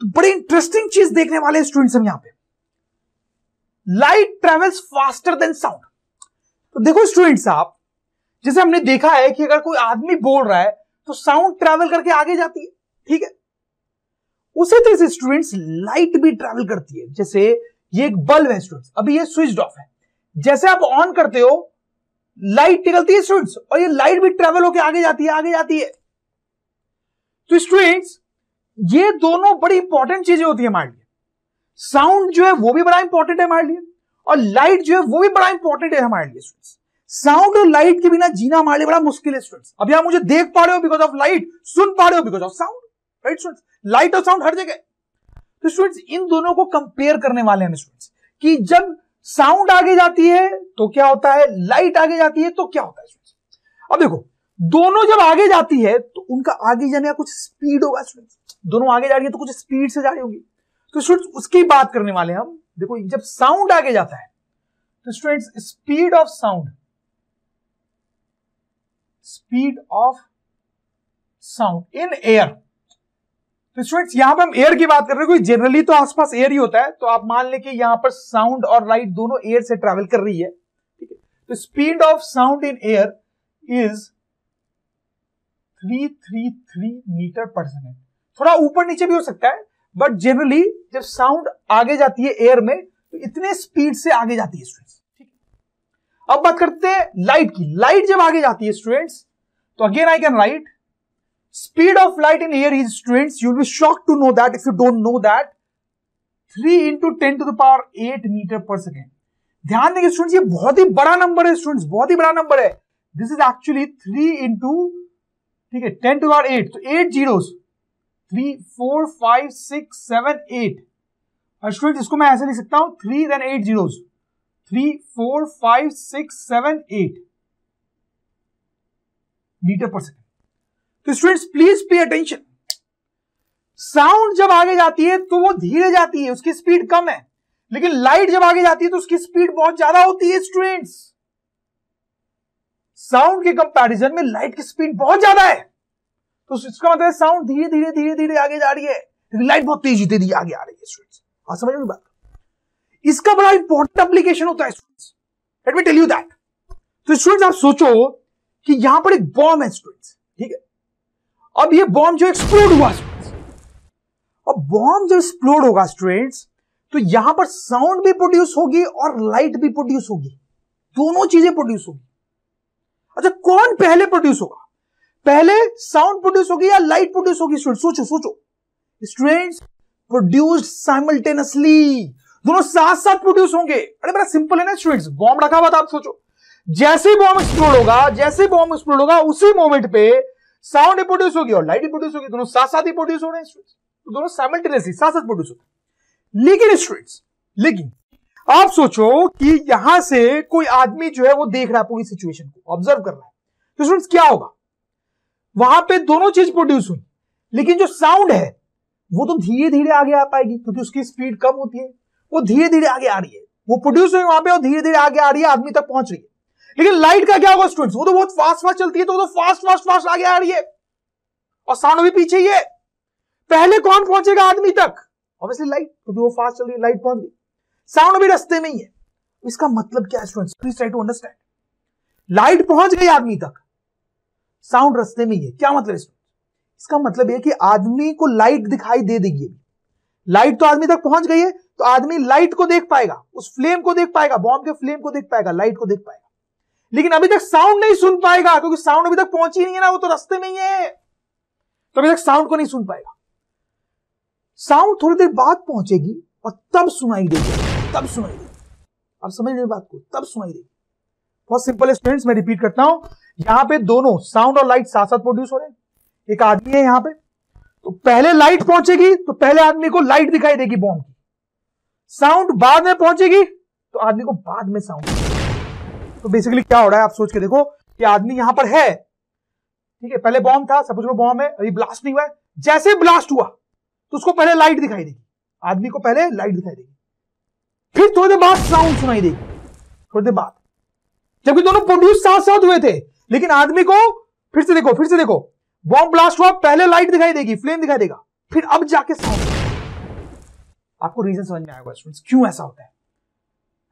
बड़ी इंटरेस्टिंग चीज देखने वाले स्टूडेंट्स हम यहां पे, light travels faster than sound. तो देखो स्टूडेंट्स, आप जैसे हमने देखा है कि अगर कोई आदमी बोल रहा है तो साउंड ट्रेवल करके आगे जाती है, ठीक है। उसी तरह से स्टूडेंट्स लाइट भी ट्रेवल करती है। जैसे ये एक बल्ब है स्टूडेंट्स, अभी ये स्विच ऑफ है, जैसे आप ऑन करते हो लाइट निकलती है स्टूडेंट्स, और ये लाइट भी ट्रेवल होकर आगे जाती है, आगे जाती है। तो स्टूडेंट्स ये दोनों बड़ी इंपॉर्टेंट चीजें होती है हमारे लिए। साउंड जो है वो भी बड़ा इंपॉर्टेंट है हमारे लिए, और लाइट जो है वो भी बड़ा इंपॉर्टेंट है हमारे लिए स्टूडेंट्स। साउंड और लाइट के बिना जीना हमारे लिए बड़ा मुश्किल है स्टूडेंट्स। अभी आप मुझे देख पा रहे हो बिकॉज ऑफ लाइट, सुन पा रहे हो because of sound, right students. Light और साउंड हर जगह। तो स्टूडेंट्स इन दोनों को कंपेयर करने वाले हैं स्टूडेंट्स कि जब साउंड आगे जाती है तो क्या होता है, लाइट आगे जाती है तो क्या होता है स्टूडेंट्स। अब देखो दोनों जब आगे जाती है तो उनका आगे जाने का कुछ स्पीड होगा स्टूडेंट्स, दोनों आगे जा रही है तो कुछ स्पीड से जा रही होगी। तो स्टूडेंट्स उसकी बात करने वाले हैं हम। देखो जब साउंड आगे जाता है तो students speed of sound, speed of sound in air. तो स्टूडेंट्स यहां पर हम एयर की बात कर रहे हैं, जनरली तो आसपास एयर ही होता है, तो आप मान लें कि यहां पर साउंड और लाइट दोनों एयर से ट्रैवल कर रही है, ठीक है। तो speed of sound in air is 333 metre per second. थोड़ा ऊपर नीचे भी हो सकता है, बट जनरली जब साउंड आगे जाती है एयर में तो इतने स्पीड से आगे जाती है स्टूडेंट्स, ठीक है। अब बात करते हैं लाइट की। लाइट जब आगे जाती है स्टूडेंट्स तो again I can write speed of light in air is, students, you will be shocked to know that if you don't know that, 3 into 10 to the power 8 metre per second. ध्यान देंगे students, ये बहुत ही बड़ा number है students, बहुत ही बड़ा number है। This is actually 3 into, ठीक है, 10 to the power 8, तो 8 जीरोस, 3 4 5 6 7 8। और स्टूडेंट्स इसको मैं ऐसे लिख सकता हूं 3 then 8 zeros, 3 4 5 6 7 8 metre per second. तो students please pay attention, sound जब आगे जाती है तो वो धीरे जाती है, उसकी स्पीड कम है, लेकिन लाइट जब आगे जाती है तो उसकी स्पीड बहुत ज्यादा होती है स्टूडेंट्स। साउंड के कंपैरिजन में लाइट की स्पीड बहुत ज्यादा है, तो इसका मतलब साउंड धीरे धीरे धीरे धीरे आगे जा रही है, लेकिन लाइट बहुत तेजी तेजी आगे आ रही है स्टूडेंट्स। आप समझ में बात, इसका बड़ा इंपॉर्टेंट एप्लीकेशन होता है students, let me tell you that. तो स्टूडेंट्स आप सोचो कि यहां पर एक बॉम्ब है स्टूडेंट्स, ठीक है। अब ये बॉम्ब जो एक्सप्लोड हुआ स्टूडेंट्स, अब बॉम्ब जब एक्सप्लोड होगा स्टूडेंट्स तो यहां पर साउंड भी प्रोड्यूस होगी और लाइट भी प्रोड्यूस होगी, दोनों चीजें प्रोड्यूस होगी। अच्छा कौन पहले प्रोड्यूस होगा, पहले साउंड प्रोड्यूस होगी या लाइट प्रोड्यूस होगी स्टूडेंट्स? सोचो सोचो स्टूडेंट्स, प्रोड्यूस्ड साइमल्टेनियसली, दोनों साथ साथ प्रोड्यूस होंगे। अरे बड़ा सिंपल है ना स्टूडेंट्स, बॉम्ब रखा हुआ था, आप सोचो जैसे बॉम्ब एक्सप्लोड होगा, जैसे बॉम्ब एक्सप्लोड होगा उसी मोमेंट पे साउंड प्रोड्यूस होगी और लाइट प्रोड्यूस होगी, दोनों साथ साथ ही प्रोड्यूस हो रहे हैं स्टूडेंट्स, तो दोनों साइमल्टेनियसली साथ साथ प्रोड्यूस होते हैं। लेकिन स्टूडेंट्स, लेकिन आप सोचो कि यहां से कोई आदमी जो है वो देख रहा है पूरी सिचुएशन को, ऑब्जर्व कर रहा है, तो स्टूडेंट्स क्या होगा, वहां पे दोनों चीज प्रोड्यूस हुई, लेकिन जो साउंड है वो तो धीरे धीरे आगे आ पाएगी क्योंकि उसकी स्पीड कम होती है, वो धीरे धीरे आगे आ रही है, वो प्रोड्यूस हुई वहां पे और धीरे धीरे आगे आ रही है, आदमी तक पहुंच रही है। लेकिन लाइट का क्या होगा स्टूडेंट्स, वो तो बहुत फास्ट फास्ट चलती है, तो वो तो फास्ट फास्ट फास्ट आगे आ रही है और साउंड भी पीछे ही है। पहले कौन पहुंचेगा आदमी तक? ऑब्वियसली लाइट, क्योंकि वो फास्ट चल रही है, लाइट पहुंच गई, साउंड भी रास्ते में ही है। इसका मतलब क्या है students, please try to understand. Light पहुंच गई आदमी तक, साउंड रास्ते में ही है, क्या मतलब है? इसका मतलब है कि आदमी को लाइट दिखाई दे देगी, लाइट तो आदमी तक पहुंच गई है, तो आदमी लाइट को देख पाएगा, उस फ्लेम को देख पाएगा, बॉम्ब के फ्लेम को देख पाएगा, लाइट को देख पाएगा, लेकिन अभी तक साउंड नहीं सुन पाएगा क्योंकि साउंड अभी तक पहुंची नहीं है ना, वो तो रास्ते में ही है, तो अभी तक साउंड को नहीं सुन पाएगा। साउंड थोड़ी देर बाद पहुंचेगी और तब सुनाई देगी, तब सुनाई देगी। आप समझ रहे बात को, तब सुनाई देगी। बहुत सिंपल है स्टूडेंट्स, मैं रिपीट करता हूं, यहां पे दोनों साउंड और लाइट साथ साथ प्रोड्यूस हो रहे हैं। एक आदमी है यहां पे, तो पहले लाइट पहुंचेगी तो पहले आदमी को लाइट दिखाई देगी बॉम्ब की, साउंड बाद में पहुंचेगी तो आदमी को बाद में साउंड। तो बेसिकली क्या हो रहा है आप सोच के देखो कि आदमी यहां पर है, ठीक है, पहले बॉम्ब था, सपोज बॉम्ब है, अभी ब्लास्ट नहीं हुआ है, जैसे ब्लास्ट हुआ तो उसको पहले लाइट दिखाई देगी, आदमी को पहले लाइट दिखाई देगी, फिर थोड़ी देर बाद साउंड सुनाई देगी, थोड़ी देर बाद, जबकि दोनों प्रोड्यूस साथ साथ हुए थे। लेकिन आदमी को फिर से देखो, बॉम्ब ब्लास्ट हुआ, पहले लाइट दिखाई देगी, फ्लेम दिखाई देगा, फिर अब जाके साउंड। आपको रीजन समझ में आएगा स्टूडेंट्स, क्यों ऐसा होता है।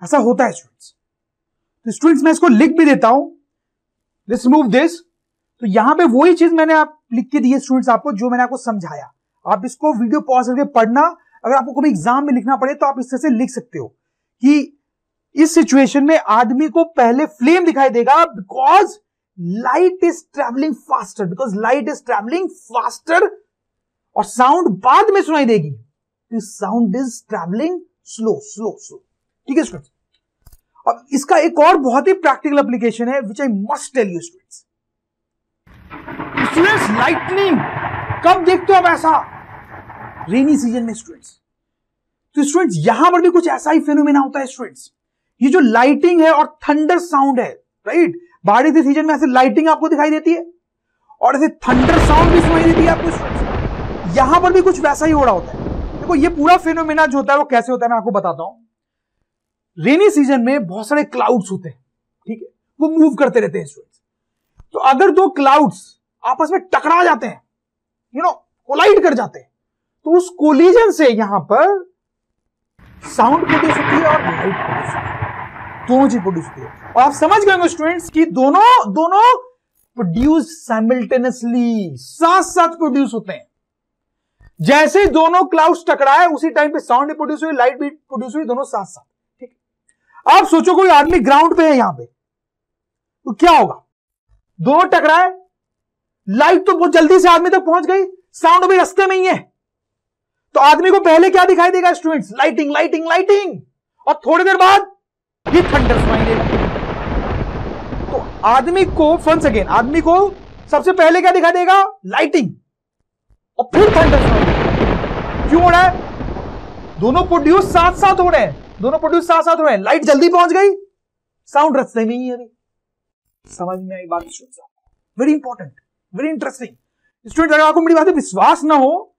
ऐसा होता है स्टूडेंट्स। तो स्टूडेंट्स मैं इसको लिख भी देता हूं, लेट्स रिमूव दिस। तो यहां पे वही चीज मैंने आप लिख के दी है स्टूडेंट्स आपको, जो मैंने आपको समझाया। आप इसको वीडियो पॉज करके पढ़ना, अगर आपको कभी एग्जाम में लिखना पड़े तो आप इस तरह से लिख सकते हो कि इस सिचुएशन में आदमी को पहले फ्लेम दिखाई देगा because light is travelling faster, because light is travelling faster, और साउंड बाद में सुनाई देगी, sound is travelling slow slow slow. ठीक है स्टूडेंट्स। अब इसका एक और बहुत ही प्रैक्टिकल एप्लीकेशन है which I must tell you students. Students lightning कब देखते हो आप ऐसा? रेनी सीजन में स्टूडेंट्स। तो स्टूडेंट्स यहां पर भी कुछ ऐसा ही फेनोमेना होता है स्टूडेंट्स। ये जो लाइटिंग है और थंडर साउंड है, राइट, बारिश के सीजन में ऐसे लाइटिंग आपको दिखाई देती है और ऐसे थंडर साउंड भी सुनाई देती है आपको स्टूडेंट्स। यहां पर भी कुछ वैसा ही हो रहा होता है। देखो ये पूरा फेनोमेना जो होता है वो कैसे होता है मैं आपको बताता हूं। रेनी सीजन में बहुत सारे क्लाउड्स होते हैं, ठीक है, वो मूव करते रहते हैं स्टूडेंट्स। तो अगर दो क्लाउड्स आपस में टकरा जाते हैं, कोलाइड कर जाते हैं, तो उस कोलिजन से यहां पर साउंड प्रोड्यूस होती है और लाइट प्रोड्यूस होती है, दोनों चीज प्रोड्यूस होती है। और आप समझ गए स्टूडेंट्स कि दोनों प्रोड्यूस साइमल्टेनियसली, साथ साथ प्रोड्यूस होते हैं। जैसे दोनों क्लाउड्स टकराए उसी टाइम पे साउंड भी प्रोड्यूस हुई, लाइट भी प्रोड्यूस हुई, दोनों साथ साथ। ठीक है, आप सोचो कोई आदमी ग्राउंड पे है यहां पे, तो क्या होगा? दोनों टकराए, लाइट तो बहुत जल्दी से आदमी तक पहुंच गई, साउंड भी रास्ते में ही है, तो आदमी को पहले क्या दिखाई देगा स्टूडेंट्स? लाइटिंग लाइटिंग लाइटिंग, और थोड़ी देर बाद ये थंडर सुनाई देगा। तो आदमी को वंस अगेन, आदमी को सबसे पहले क्या दिखाई देगा? लाइटिंग, और फिर थंडर सुनाई देगा। क्यों हो रहा है? दोनों प्रोड्यूस साथ साथ हो रहे हैं, दोनों प्रोड्यूस साथ साथ हो रहे हैं। लाइट जल्दी पहुंच गई, साउंड रास्ते में ही है। अभी समझ में आई बात? Very important, very interesting student. अगर आपको मेरी बात विश्वास ना हो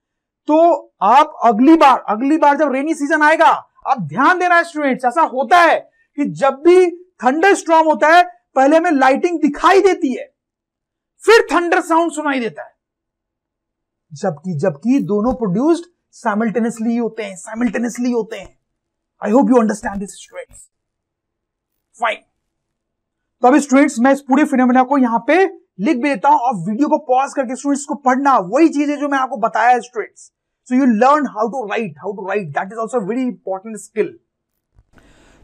तो आप अगली बार जब रेनी सीजन आएगा आप ध्यान देना स्टूडेंट्स। ऐसा होता है कि जब भी थंडर स्टॉर्म होता है पहले हमें लाइटिंग दिखाई देती है, फिर थंडर साउंड सुनाई देता है, जबकि दोनों प्रोड्यूस्ड साइमल्टेनियसली होते हैं। I hope you understand this students. Fine. तो अब स्टूडेंट्स मैं इस पूरे फिनोमेना को यहां पे लिख भी देता हूं और वीडियो को पॉज करके स्टूडेंट्स को पढ़ना, वही चीज है जो मैं आपको बताया है students. So you learn how to write, that is also very important skill.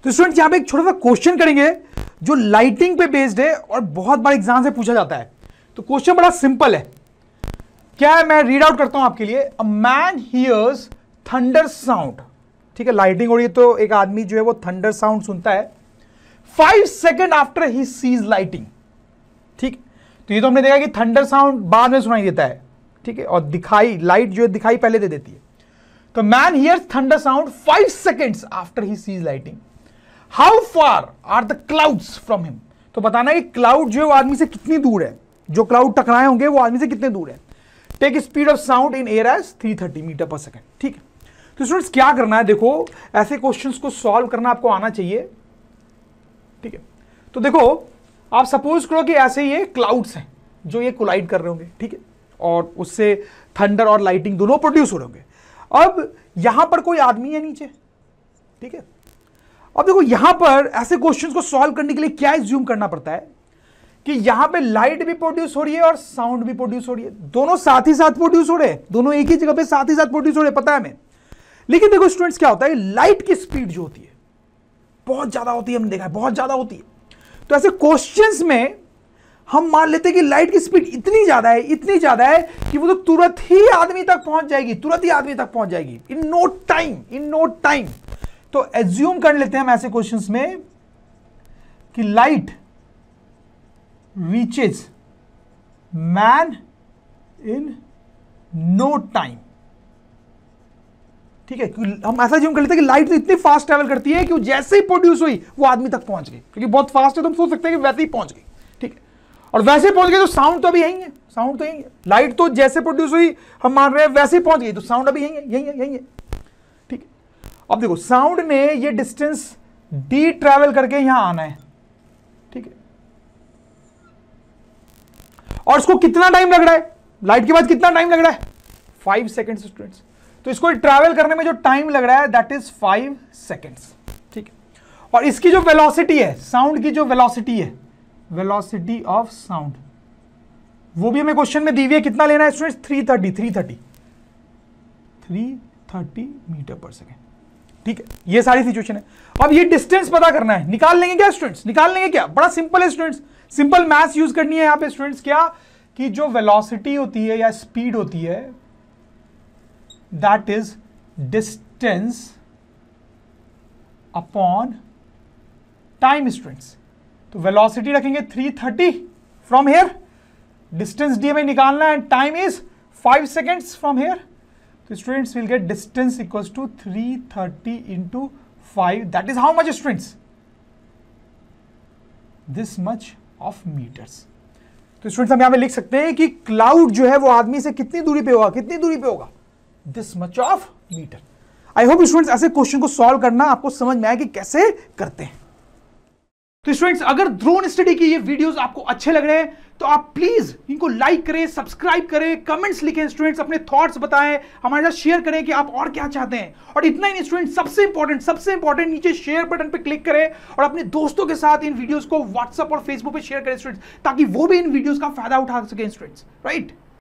तो स्टूडेंट्स यहां पे एक छोटा सा क्वेश्चन करेंगे जो लाइटिंग पे बेस्ड है और बहुत बार एग्जाम से पूछा जाता है। तो क्वेश्चन बड़ा सिंपल है, क्या है मैं रीड आउट करता हूं आपके लिए। A man hears thunder sound, ठीक है, लाइटिंग हो रही है तो एक आदमी जो है वो थंडर साउंड सुनता है 5 सेकेंड आफ्टर ही सीज लाइटिंग। ठीक, तो ये तो हमने देखा कि थंडर साउंड बाद में सुनाई देता है, ठीक है, और दिखाई, लाइट जो है दिखाई पहले दे देती है। तो man hears thunder sound 5 seconds after ही sees lightning. How far are the clouds from him. तो बताना है कि क्लाउड जो है वो आदमी से कितनी दूर है, जो क्लाउड टकराए होंगे वो आदमी से कितने दूर है। Take speed of sound in air as 330 metre per second. ठीक है, तो स्टूडेंट्स क्या करना है, देखो ऐसे क्वेश्चंस को सॉल्व करना आपको आना चाहिए। ठीक है, तो देखो आप सपोज करो कि ऐसे ये क्लाउड्स हैं जो ये कोलाइड कर रहे होंगे, ठीक है, और उससे थंडर और लाइटिंग दोनों प्रोड्यूस हो रहे होंगे। अब यहां पर कोई आदमी है नीचे, ठीक है। अब देखो यहां पर ऐसे क्वेश्चंस को सॉल्व करने के लिए क्या एज्यूम करना पड़ता है कि यहां पे लाइट भी प्रोड्यूस हो रही है और साउंड भी प्रोड्यूस हो रही है, दोनों साथ ही साथ प्रोड्यूस हो रहे हैं, दोनों एक ही जगह पे साथ ही साथ प्रोड्यूस हो रहे हैं, पता है हमें। लेकिन देखो स्टूडेंट्स क्या होता है, लाइट की स्पीड जो होती है बहुत ज्यादा होती है, हमने देखा है बहुत ज्यादा होती है। तो ऐसे क्वेश्चंस में हम मान लेते हैं कि लाइट की स्पीड इतनी ज्यादा है कि वो तो तुरंत ही आदमी तक पहुंच जाएगी, इन नो टाइम। तो एज्यूम कर लेते हैं हम ऐसे क्वेश्चंस में कि light reaches man in no time. ठीक है, हम ऐसा एज्यूम कर लेते हैं कि लाइट तो इतनी फास्ट ट्रैवल करती है कि जैसे ही प्रोड्यूस हुई वो आदमी तक पहुंच गई, क्योंकि बहुत फास्ट है तो हम सोच सकते हैं कि वैसे ही पहुंच गई। ठीक है, और वैसे पहुंच गई तो साउंड तो अभी यही है, लाइट तो जैसे प्रोड्यूस हुई हम मान रहे हैं वैसे ही पहुंच गई, तो साउंड अभी यही है। ठीक है, अब देखो साउंड ने ये डिस्टेंस डी ट्रैवल करके यहां आना है, ठीक है, और उसको कितना टाइम लग रहा है, लाइट के बाद कितना टाइम लग रहा है, 5 सेकेंड्स स्टूडेंट्स। तो इसको ट्रैवल करने में जो टाइम लग रहा है दैट इज 5 सेकेंड्स, ठीक है। और इसकी जो वेलोसिटी है, साउंड की जो वेलोसिटी है, वेलोसिटी ऑफ साउंड, वो भी हमें क्वेश्चन में दी हुई है, कितना लेना है स्टूडेंट्स? 330 मीटर पर सेकेंड, ठीक है। ये सारी सिचुएशन है। अब ये डिस्टेंस पता करना है, निकाल लेंगे क्या स्टूडेंट्स? निकाल लेंगे क्या? बड़ा सिंपल है स्टूडेंट्स, सिंपल मैथ्स यूज करनी है यहां पे स्टूडेंट्स। क्या कि जो वेलोसिटी होती है या स्पीड होती है that is distance upon time students. तो वेलोसिटी रखेंगे 330 फ्रॉम हेयर, डिस्टेंस डी हमें निकालना है, time is 5 seconds from here. तो students will get distance equals to 330 into 5, that is how much students? This much of meters. तो students हम यहां पे लिख सकते हैं कि क्लाउड जो है वो आदमी से कितनी दूरी पे होगा? कितनी दूरी पे होगा? This much of metre. I hope students ऐसे क्वेश्चन को सॉल्व करना आपको समझ में आया कि कैसे करते हैं। तो स्टूडेंट्स अगर ड्रोन स्टडी की ये वीडियोस आपको अच्छे लग रहे हैं तो आप प्लीज इनको लाइक करें, सब्सक्राइब करें, कमेंट्स लिखें स्टूडेंट्स, अपने थॉट्स बताएं, हमारे साथ शेयर करें कि आप और क्या चाहते हैं। और इतना ही नहीं स्टूडेंट्स, सबसे इंपॉर्टेंट नीचे शेयर बटन पे क्लिक करें और अपने दोस्तों के साथ इन वीडियोस को व्हाट्सएप और फेसबुक पे शेयर करें स्टूडेंट्स, ताकि वो भी इन वीडियोस का फायदा उठा सकें स्टूडेंट्स, राइट।